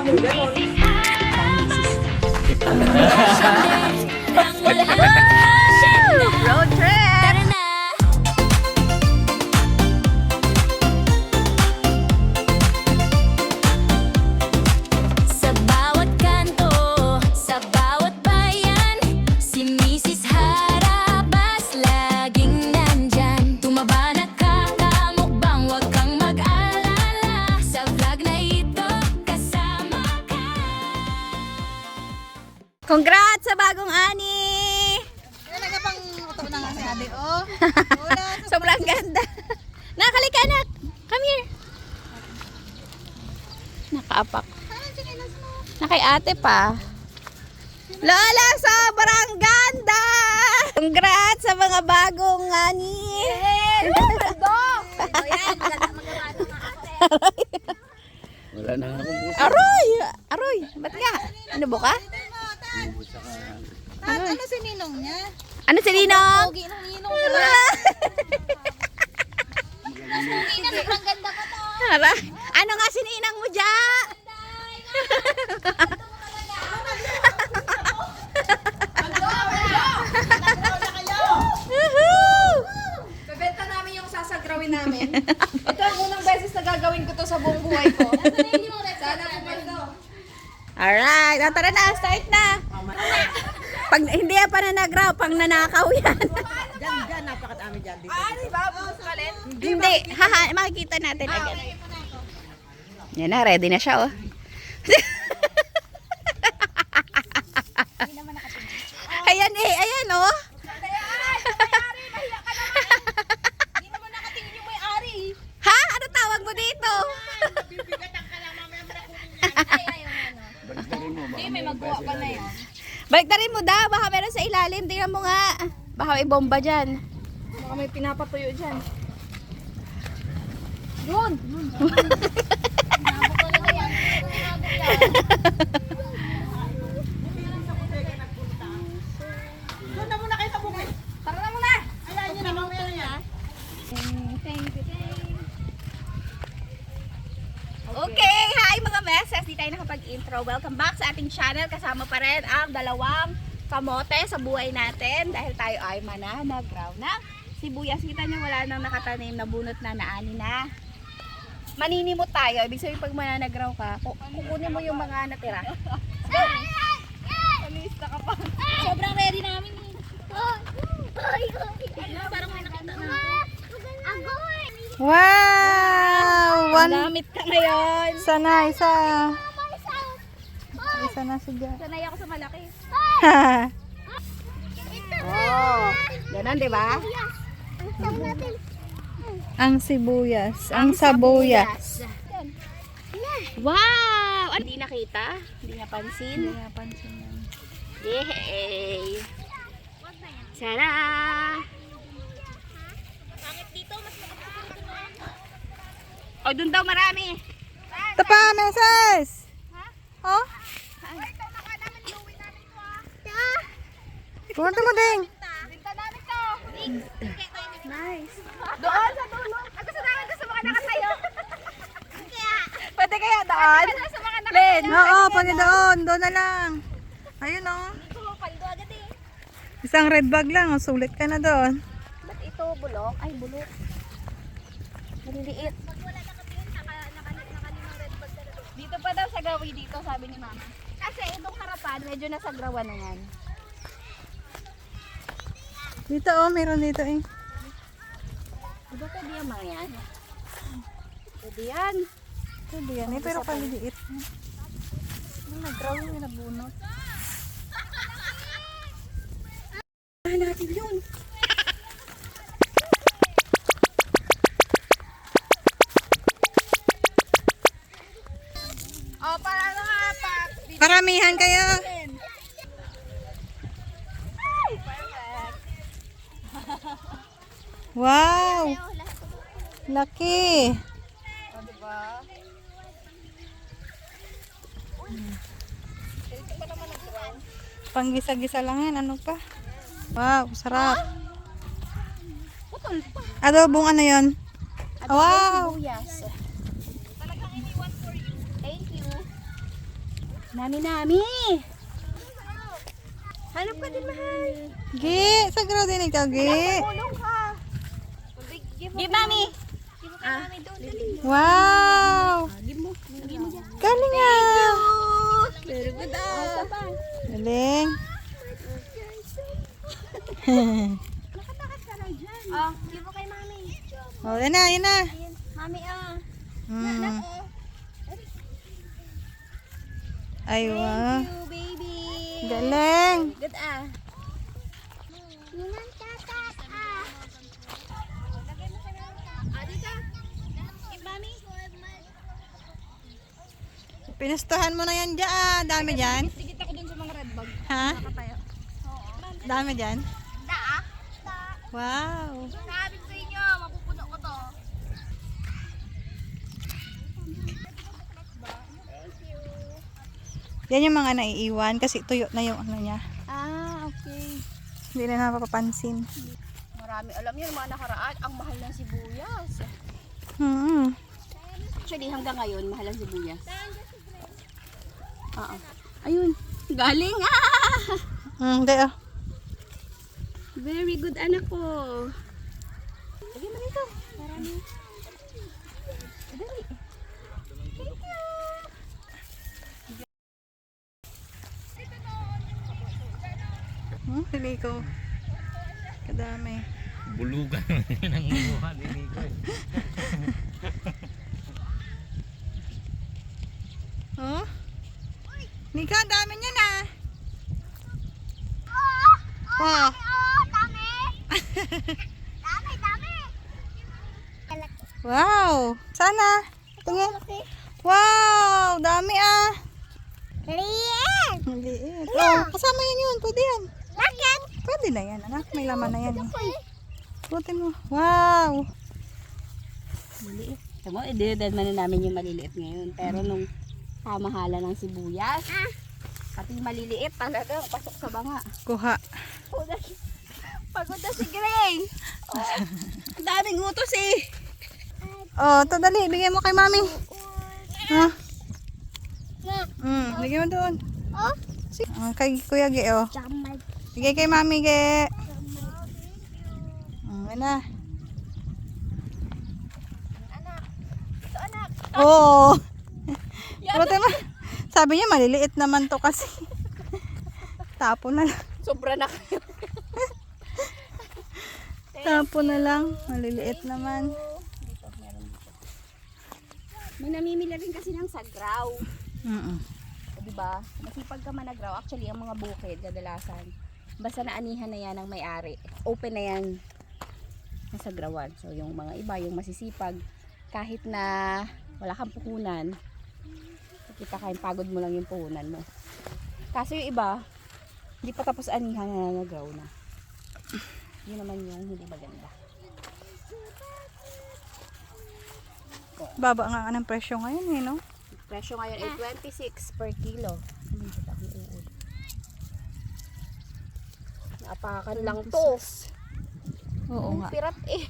mong ganon. Road trip! Sa bawat kanto, sa bawat bayan, si Mrs. Harabas laging nandyan. Tumaba na kakamukbang, huwag kang mag-alala. Sa vlog na ito, kasama ka. Congrats sa bagong ani! Talaga pang ito na nga si ate, oh. Sobrang ganda. Nakalika anak. Come here. Nakaapak. Nakay ate pa. Lola, sobrang ganda! Congrats sa mga bagong ani. Wala na nga akong busa. Aroy! Aroy! Ba't nga? Ano buka? Ano si ninong niya? Ano si Ninong? Pogi ng ninong niya. Sobrang ganda ko to. Hala. Ano nga si Ninang mo dya? Bebenta namin yung sasagrawin namin. Ito ang unang beses na gagawin ko to sa buong buhay ko. Sana pumaldo. Alright, tara na, start na. Pag hindi yan pa nanagraw, pang nanakaw yan. Diyan, napakadami dyan. Dito. Di ba? Kalit? Hindi, haha, makikita natin agad. Yan na, ready na siya, oh. Ayan eh, ayan, oh. Hindi naman nakatingin yung may-ari. Ha? Ano tawag mo dito? Balik-balik mo. Hindi, may magkuha pa na yun. Balik na rin mo daw, baka meron sa ilalim. Tingnan mo nga. Baka may bomba dyan. Baka may pinapatuyo dyan. Yun! Doon na muna kayo sa bukid. Tara na muna! Ayaw nyo na, mamaya na yan. Okay, hi mga meses. Di tayo nakapag-intro. Welcome back sa ating channel. Kasama pa rin ang dalawang kamote sa buhay natin. Dahil tayo ay mananagraw ng sibuyas. Kita nyo wala nang nakatanim na bunot na naani na. Maninimot tayo. Ibig sabihin pag mananagraw ka, kukunin mo yung mga natira. Kalista ka pa. Sobrang ready namin eh. Parang may nakita na ako. Wow! Malamit ka ngayon. Sana, isa. Isa na si Jan. Sanay ako sa malaki. Oh, ganun, di ba? Ang sibuyas. Ang sabuyas. Wow! Hindi nakita? Hindi napansin? Hindi napansin. Yay! Tara! O, dun daw marami. Ito pa, meses! Oh? Punta mo ding! Nice. Doon sa dulo. Ako sa namin gusto mga nakatayo. Pwede kaya doon? Sa mga Len, Oo, pwede doon. Doon na lang. Ayun oh. nakapaldo agad eh. Isang red bag lang. Oh, sulit ka na doon. ba't ito bulok? Ay, bulok. Maliliit. Dito pa daw sa gawi dito, sabi ni mama. Kasi itong harapan, medyo nasa grawa na yan. Dito oh, meron dito eh. Diba pwede yung mga yan? Pwede yan. Pwede yan eh, pero kaliliit. Nag-graw yung nabunot. Natin yun. Oh, para ano nga apat. Paramihan kayo. Wow! Laki! Oh, diba? Panggisa-gisa lang yan. Ano pa? Wow, sarap. Adobong ano yun? Wow! Sibuyas. Thank you. Nami! Hanap ka din, mahal. Gi, sagraw din ikaw, Gi. Tulong ka. Give mami. Wow! Give mo. Galing ah! Very good ah. Galing. Oh, give mo kay mami. Oh, yan na, yan na. Mami Mm. Ay, wow. you baby. Galing. Good ah. Give mami. Pinustahan mo na yan dyan. Dami dyan. Tigit ako dun sa mga red bag. Ha? Dami dyan. Da. Wow. Sabi ko sa inyo, mapupuno ko to. Yan yung mga naiiwan kasi tuyo na yung ano niya. Ah, okay. Hindi na napapansin. Marami alam yun, mga nakaraan, ang mahal ng sibuyas. Hmm. Actually, hanggang ngayon, mahal ang sibuyas. Oo. Ayun, galing ah! Hindi ah. Very good anak ko. Lagyan mo nito. Marami. Dali. Thank you. Hili ko. Kadami. Bulugan ng mukha ni Nico. Oh? Nika, ang dami niya na. Oh. Wow. Sana. Tingin. Wow. Dami ah. Liit! Maliit. Oh, kasama yun. Pwede yan. Bakit? Pwede na yan, anak. May laman na yan. Butin mo. Wow. Maliit. Tama, i-dead man na namin yung maliliit ngayon. Pero nung kamahala ng sibuyas, pati maliliit talaga, pasok sa banga. Kuha. Pagod na si Gray. Oh, daming utos eh. Oh, ito dali. Bigyan mo kay mami. Ha? Bigyan mo doon. Oh? Kay Kuya Ge, oh. Bigay kay mami, Ge. Yan na. Ito anak. Oo. Buti mo. Sabi niya maliliit naman to kasi. Tapo na lang. Sobra na kayo. Tapo na lang. Maliliit naman. Dito, meron dito. May namimili rin kasi ng sagraw. O, diba? Masipag ka managraw. Actually, ang mga bukid, kadalasan, basta naanihan na yan ng may-ari. Open na yan na sagrawan. So, yung mga iba, yung masisipag, kahit na wala kang puhunan, kita kayong pagod mo lang yung puhunan mo. Kaso yung iba, hindi pa tapos anihan na nanagraw na. Yun naman yung hindi maganda. Baba nga ng presyo ngayon, eh, no? Presyo ngayon ay 26 per kilo. Naapakan lang to. Oo nga. Pirat eh.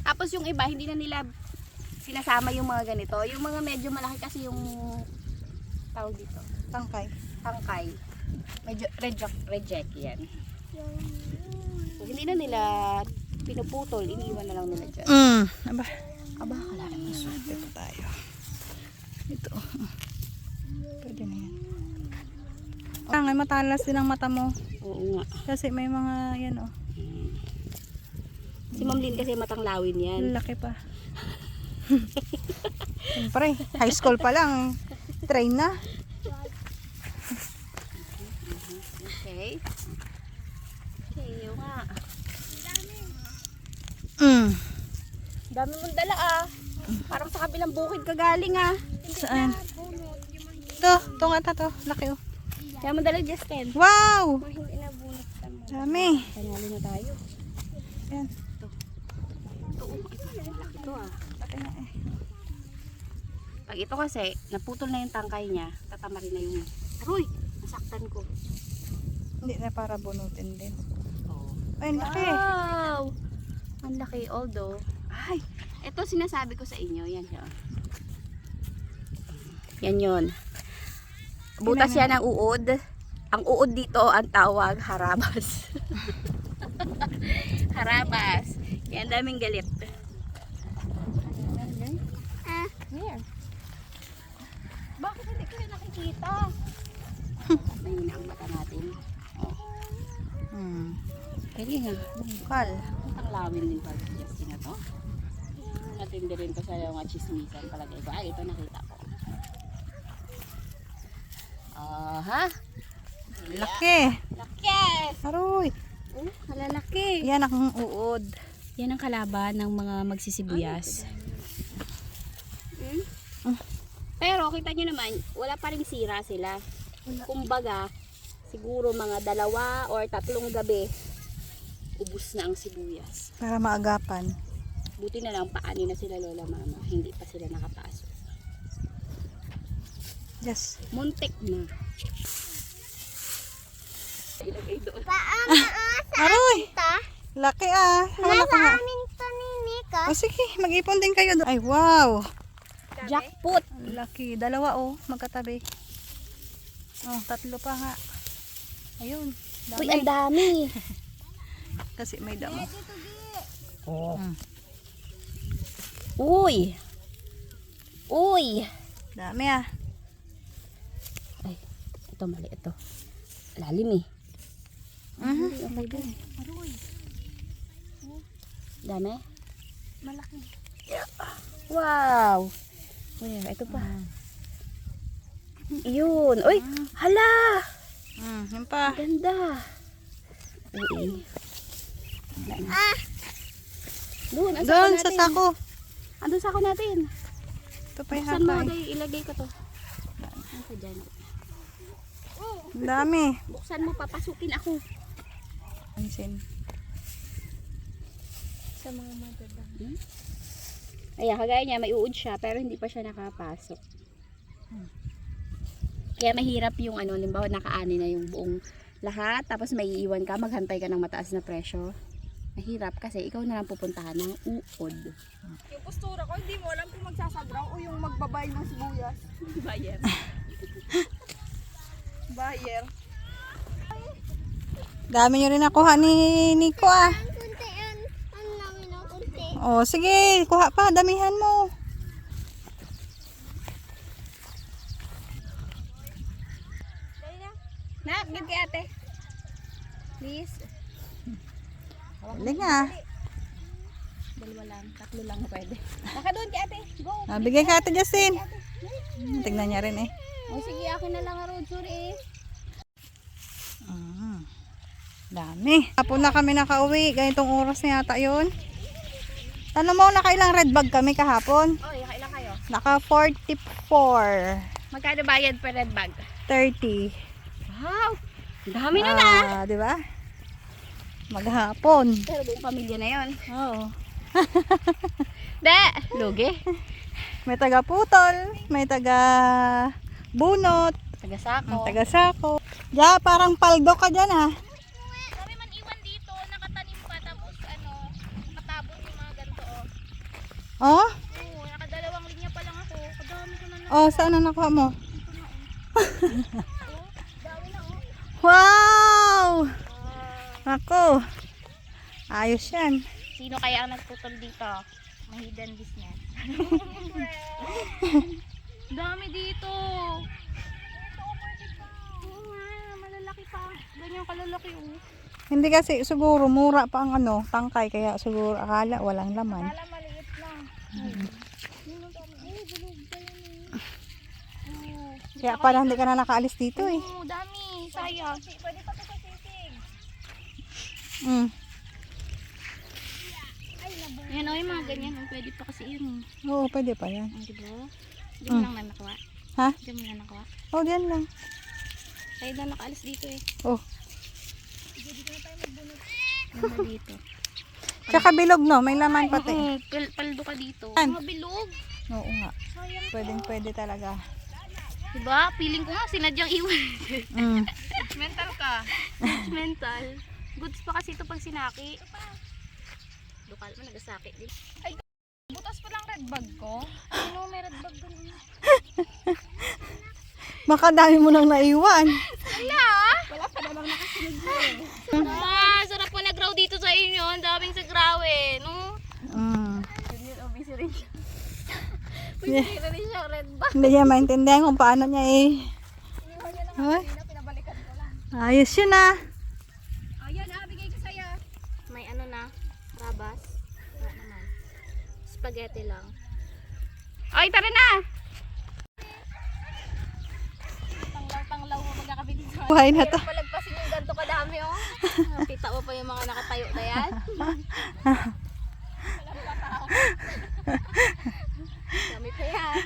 Tapos yung iba, hindi na nila sinasama yung mga ganito. Yung mga medyo malaki kasi yung tawag dito. Tangkay. Tangkay. Medyo reject yan. So, hindi na nila pinuputol. Iniwan na lang nila dyan. Aba. Aba, kalahin mo. Ito tayo. Ito. Pwede na yan. Ay, matalas din ang mata mo. Oo nga. Kasi may mga, yan oh. Si Ma'am Lynn kasi matang lawin yan. Laki pa. Siyempre, high school pa lang. Train na. Okay. Okay, yun nga. Dami mong dala ah. Parang sa kabilang bukid ka galing ah. Saan? Ito nga to. Laki oh. Kaya mo dala Justin. Wow! Hindi na bunot ka mo. Dami. Tangali na tayo. Yan. Ito ah. Pag ito kasi, naputol na yung tangkay niya, tatamarin na yung, aroy, nasaktan ko. Hindi na para bunutin din. Oh. Ay, ang laki. Wow! Ang laki, although, ay, ito sinasabi ko sa inyo, yan siya. Yan yun. Butas yan ng uod. Ang uod dito, ang tawag, harabas. Harabas. Yan, daming galit. Here. Bakit hindi ko rin nakikita? Mahina ang mata natin. Kaya nga. Bukal. Ang lawin din pala si Justin na to. Natindi rin ko sa mga chismisan palagay ko. Ay, ito nakita ko. Ha? Laki. Laki! Aroy. Malalaki. Yan ang uod. Yan ang kalaban ng mga magsisibuyas. Pero kita nyo naman, wala pa rin sira sila. Kumbaga, siguro mga 2 or 3 gabi, ubus na ang sibuyas. Para maagapan. Buti na lang paani na sila lola mama, hindi pa sila nakapasok. Yes. Muntik na. Ilagay doon. Aroy. Laki ah. Wala ka nga. to ni Nika. O sige, mag-ipon din kayo. Ay, wow. Jackpot! Laki. 2 oh, magkatabi. Oh, 3 pa nga. Ayun. Dami. Uy, ang dami! Kasi may damo. Oo. Uy! Uy! Dami ah. Ay, ito mali ito. Lalim eh. Dami? Malaki. Wow! Uy, ito pa. Yun. Uy! Hala! Yun pa. Ganda! Uy. Doon, ang Doon sako sa natin. sako. Andun sako natin. Ito pa yung Saan mo hapay. day ilagay ko to? Ano ka dyan? Ang dami. Buksan mo, papasukin ako. Pansin. Sa mga magaganda. Ayan, kagaya niya, may uod siya, pero hindi pa siya nakapasok. Kaya mahirap yung ano, limbawa nakaani na yung buong lahat, tapos may iiwan ka, maghantay ka ng mataas na presyo. Mahirap kasi ikaw na lang pupuntahan ng uod. Yung postura ko, hindi mo alam kung magsasagraw o yung magbabay ng sibuyas. Bayan. Buyer. Dami nyo rin nakuha ni Nico ah. Kunti yan. Ano namin ang kunti? Oh, sige, kuha pa, damihan mo. Na, give kay ate. Please. Galing ah. 2 lang, 3 lang pwede. Naka doon kay ate. Go. Bigay ka ate Justin. Tignan niya rin eh. O sige, akin na lang ang road sorry eh. Dami. Hapon na kami nakauwi. Ganitong oras na yata yun. Tanong mo, nakailang red bag kami kahapon? Oh, kailan kayo? Naka 44. Magkano bayad per red bag? 30. Wow! Ang dami na na! Di ba? Maghapon. Pero buong pamilya na yon. Oo. De! Lugi. May taga putol. May taga bunot. Taga-sako. Taga sako. Ya, parang paldo ka dyan ah. Kami man iwan dito, nakatanim pa, tapos ano, matabon yung mga ganito oh. Oh? Oo, nakadalawang linya pa lang ako. Kadami ko na Oh, saan na nakuha mo? dami na oh. Wow! Ako. Ayos yan. Sino kaya ang nagputol dito? Mahidan business. Dami dito. Oo nga, malalaki pa. Ganyan kalalaki oh. Hindi kasi siguro mura pa ang ano, tangkay. Kaya siguro akala walang laman. Kala maliit lang. Kaya pala hindi ka na nakaalis dito eh. Oo, dami. Sayang. Pwede pa ito sa sisig. Mm. Yan o, yung mga ganyan. Pwede pa kasi yun. Oo, pwede pa yan. Diba? Diyan lang na nakuha. Ha? Diyan mo na nakuha. Oh, diyan lang. Tayo na nakaalis dito eh. Oh. Yan na dito. Tsaka bilog no, may laman pati. Oo, paldo ka dito. An? Mga bilog. Oo nga. Pwedeng pwede talaga. Diba? Feeling ko nga sinadyang iwan. Mm. Mental ka. Mental. Goods pa kasi ito pag sinaki. Lokal mo, nagasaki din. Butas pa lang red bag ko. Ano, may red bag ganun. Baka dami mo nang naiwan. Wala pa namang nakasunod mo eh. Sarap po nag-grow dito sa inyo. Ang daming sagrawin. No? Yun, busy rin siya. Busy rin siya, red ba? Hindi niya maintindihan kung paano niya eh. Ay, Pinabalikan ko lang. ayos yun ah. Ayan, bigay ko sa'yo. May ano na? Rabas. Wala naman. Spaghetti lang. Ay, tara na! Tanglaw mo magkakabit dito. Buhay na to. Palagpasin yung ganito kadami oh. Kita mo pa yung mga nakatayo na yan. Dami pa yan.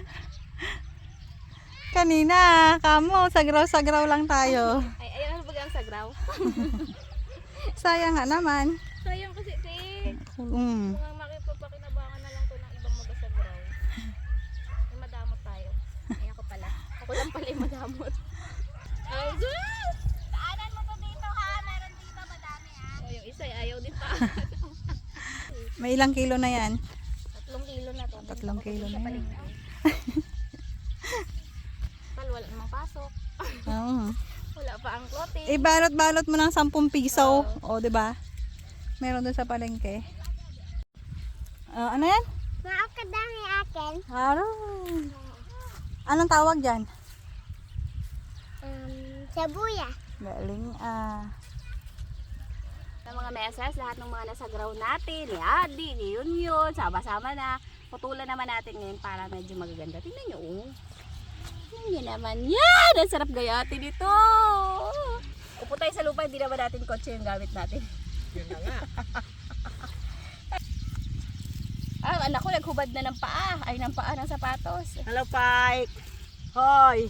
Kanina, kamo, sagraw-sagraw lang tayo. Ay, ayaw na bagang sagraw. Sayang nga naman. Sayang kasi, te. Mm. Mga makipagpakinabangan na lang to ng ibang magasagraw. Ay, madamot tayo. Ay, ako pala. Ako lang pala yung madamot. Ay, Diyos! Daanan mo to dito ha. Meron dito madami ha. Oh, yung isa ay ayaw din pa. May ilang kilo na yan? 3 kilo na to. 3 kilo na yan. Wala namang pasok. Oo. Wala pa ang clothing. Balot-balot mo ng 10 piso. O, diba? Meron doon sa palengke. Ano yan? Nakakadami akin. Araw. Anong tawag dyan? Sabuya. Galing ah. Ng mga meses, lahat ng mga nasa ground natin, ni Adi, ni Yun, sama-sama na. Putulan naman natin ngayon para medyo magaganda. Tingnan nyo, oh. Tingnan nyo naman yan! Ang sarap gayatin ito! Upo tayo sa lupa, hindi naman natin kotse yung gamit natin. Yun na nga. Anak ko naghubad na ng paa. Ay, ng paa ng sapatos. Hello, Pike. Hoy.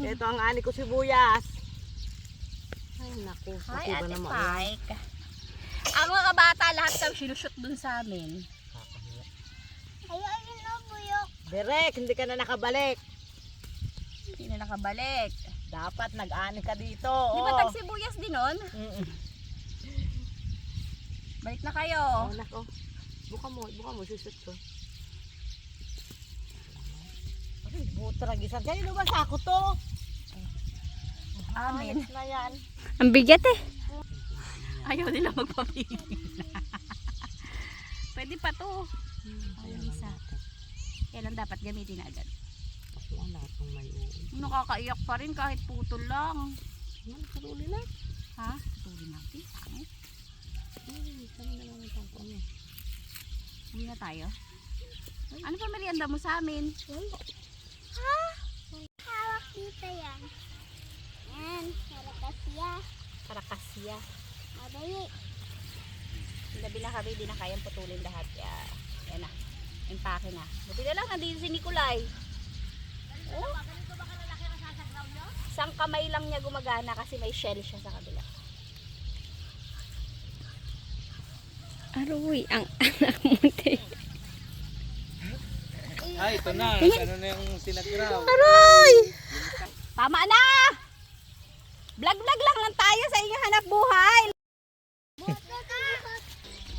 Ito ang ani ko sibuyas. Ay, naku. Hi, Ako ba Ate naman? Pike. Ang mga bata, lahat daw sinushoot dun sa amin. Ayun na buyok. Derek, hindi ka na nakabalik. Hindi na nakabalik. Dapat nag-ani ka dito. Di ba Oh. tagsibuyas din nun? Balik na kayo. Oh, nako. Buka mo, susut ko. Ay, butrag isang. Kanino ba sako to? Amin. Ayos na yan. Ang bigat eh. Ayaw nila magpapili. Pwede pa to. Ang isa. Kailan dapat gamitin agad? Wala pang may uwi. Nakakaiyak pa rin kahit putol lang. Yan, karuli lang. Ha? Putulin natin. Pangit. Kami na lang itong ano. Uwi na tayo. Ano pa merienda mo sa amin? Hawak dito yan. Yan. Karakasya. Karakasya. Madali. Gabi na kami, di na kayang putulin lahat. Yan na. Impake na. Buti na lang, nandito si Nicolay. Oh. Isang kamay lang niya gumagana kasi may shell siya sa kabila. Aroy, ang anak mo te. Ay, ito na. Ano na yung sinagraw? Aray! Tama na! Vlog-vlog lang tayo sa inyong hanap buhay.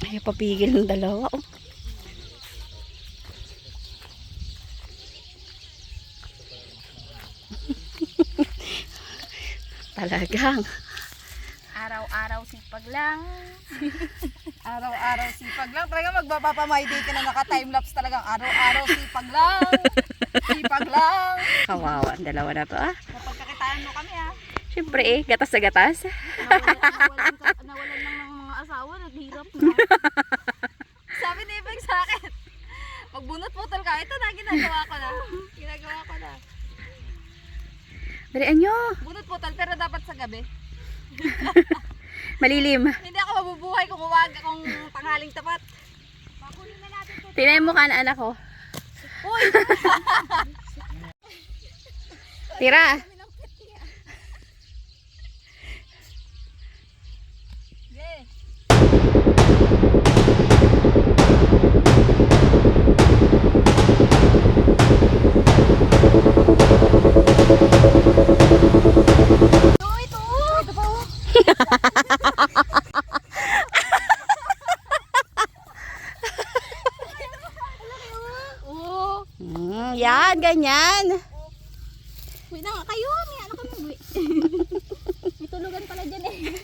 Ayaw papigil ng dalawa. Oh. Talagang. Araw-araw sipag lang. Araw-araw sipag lang. Talaga magpapamay day ka na naka-timelapse talagang araw-araw sipag lang. Sipag lang. Kawawa, ang dalawa na to ah. Napagkakitaan mo kami ha. Siyempre eh, gatas na gatas. Nawalan lang ng mga asawa, naghirap na. Sabi ni Ibig sa akin, magbunot-putol ka. Ito na, ginagawa ko na. Ginagawa ko na. Dalian nyo. Bunot-putol pero dapat sa gabi. Malilim. Hindi ako mabubuhay kung uwaga kung tanghaling tapat. Tinay mo ka na anak ko. Uy! Tira. Yeah. Yan, ganyan. Uy na nga kayo, tulugan pala dyan eh.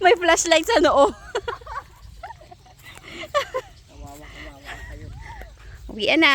May flashlight sa noo. Uwi na.